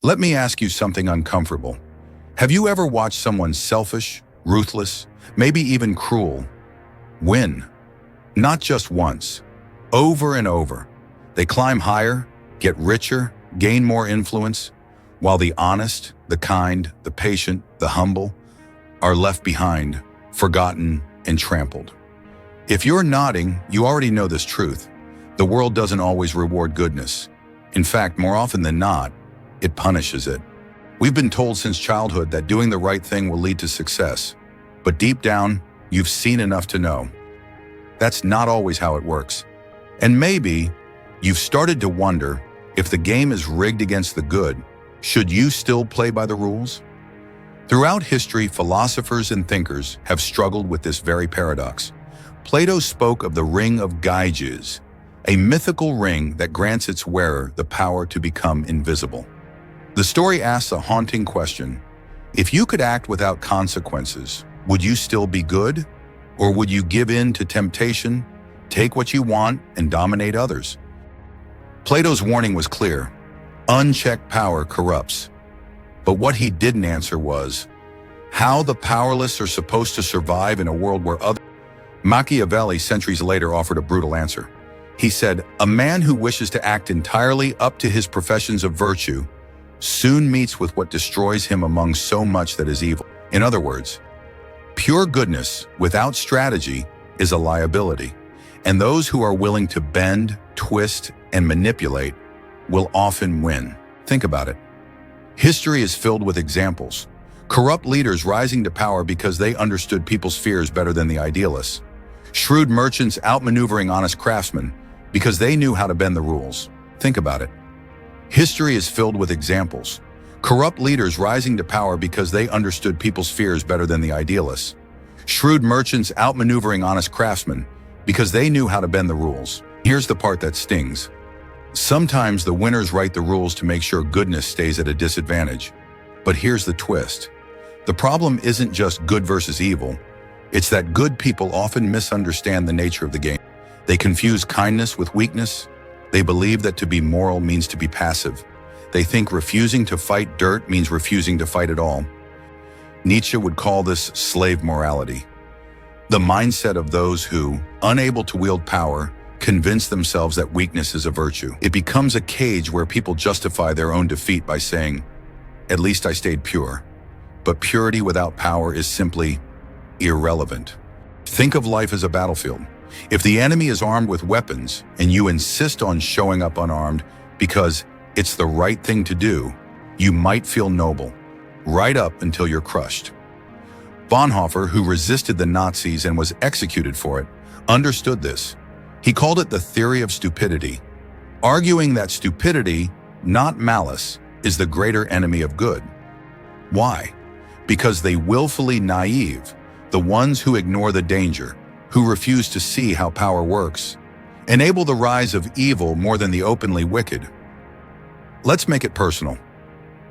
Let me ask you something uncomfortable. Have you ever watched someone selfish, ruthless, maybe even cruel, win? Not just once, over and over. They climb higher, get richer, gain more influence, while the honest, the kind, the patient, the humble are left behind, forgotten, and trampled. If you're nodding, you already know this truth. The world doesn't always reward goodness. In fact, more often than not, it punishes it. We've been told since childhood that doing the right thing will lead to success. But deep down, you've seen enough to know that's not always how it works. And maybe you've started to wonder, if the game is rigged against the good, should you still play by the rules? Throughout history, philosophers and thinkers have struggled with this very paradox. Plato spoke of the ring of Gyges, a mythical ring that grants its wearer the power to become invisible. The story asks a haunting question. If you could act without consequences, would you still be good? Or would you give in to temptation, take what you want, and dominate others? Plato's warning was clear. Unchecked power corrupts. But what he didn't answer was how the powerless are supposed to survive in a world where others. Machiavelli, centuries later, offered a brutal answer. He said, "A man who wishes to act entirely up to his professions of virtue soon meets with what destroys him among so much that is evil." In other words, pure goodness without strategy is a liability, and those who are willing to bend, twist, and manipulate will often win. Think about it. History is filled with examples. Corrupt leaders rising to power because they understood people's fears better than the idealists. Shrewd merchants outmaneuvering honest craftsmen because they knew how to bend the rules. Think about it. History is filled with examples. Corrupt leaders rising to power because they understood people's fears better than the idealists. Shrewd merchants outmaneuvering honest craftsmen because they knew how to bend the rules. Here's the part that stings. Sometimes the winners write the rules to make sure goodness stays at a disadvantage. But here's the twist. The problem isn't just good versus evil. It's that good people often misunderstand the nature of the game. They confuse kindness with weakness. They believe that to be moral means to be passive. They think refusing to fight dirt means refusing to fight at all. Nietzsche would call this slave morality. The mindset of those who, unable to wield power, convince themselves that weakness is a virtue. It becomes a cage where people justify their own defeat by saying, "At least I stayed pure." But purity without power is simply irrelevant. Think of life as a battlefield. If the enemy is armed with weapons and you insist on showing up unarmed because it's the right thing to do, you might feel noble, right up until you're crushed. Bonhoeffer, who resisted the Nazis and was executed for it, understood this. He called it the theory of stupidity, arguing that stupidity, not malice, is the greater enemy of good. Why? Because they willfully naive, the ones who ignore the danger, who refuse to see how power works, enable the rise of evil more than the openly wicked. Let's make it personal.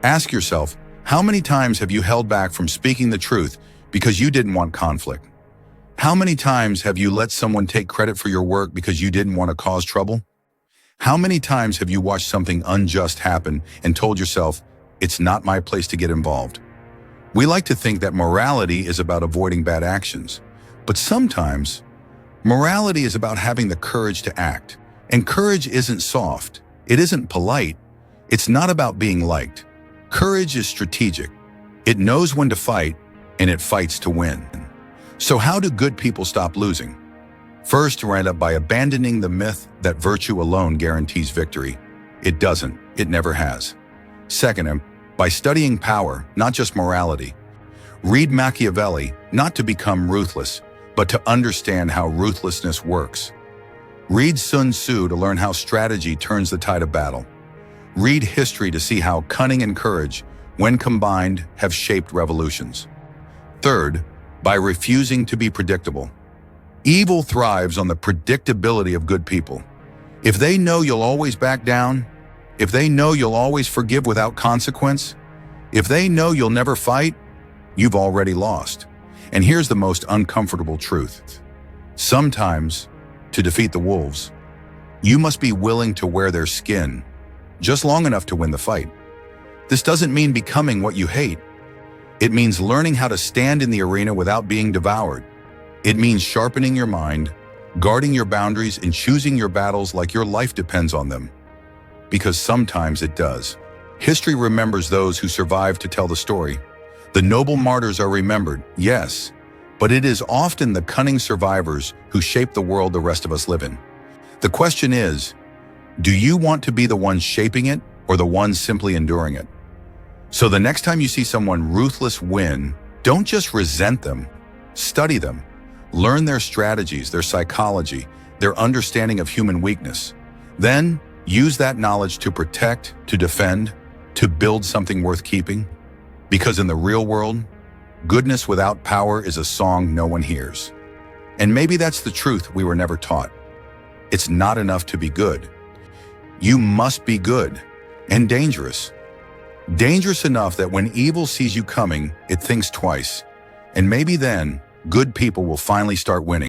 Ask yourself, how many times have you held back from speaking the truth because you didn't want conflict? How many times have you let someone take credit for your work because you didn't want to cause trouble? How many times have you watched something unjust happen and told yourself, "It's not my place to get involved"? We like to think that morality is about avoiding bad actions, but sometimes morality is about having the courage to act. And courage isn't soft, it isn't polite, it's not about being liked. Courage is strategic. It knows when to fight, and it fights to win. So how do good people stop losing? First, right up by abandoning the myth that virtue alone guarantees victory. It doesn't. It never has. Second, by studying power, not just morality. Read Machiavelli, not to become ruthless, but to understand how ruthlessness works. Read Sun Tzu to learn how strategy turns the tide of battle. Read history to see how cunning and courage, when combined, have shaped revolutions. Third, by refusing to be predictable. Evil thrives on the predictability of good people. If they know you'll always back down, if they know you'll always forgive without consequence, if they know you'll never fight, you've already lost. And here's the most uncomfortable truth. Sometimes, to defeat the wolves, you must be willing to wear their skin just long enough to win the fight. This doesn't mean becoming what you hate. It means learning how to stand in the arena without being devoured. It means sharpening your mind, guarding your boundaries, and choosing your battles like your life depends on them. Because sometimes it does. History remembers those who survive to tell the story. The noble martyrs are remembered, yes, but it is often the cunning survivors who shape the world the rest of us live in. The question is, do you want to be the one shaping it or the one simply enduring it? So the next time you see someone ruthless win, don't just resent them, study them. Learn their strategies, their psychology, their understanding of human weakness. Then use that knowledge to protect, to defend, to build something worth keeping. Because in the real world, goodness without power is a song no one hears. And maybe that's the truth we were never taught. It's not enough to be good. You must be good and dangerous. Dangerous enough that when evil sees you coming, it thinks twice. And maybe then, good people will finally start winning.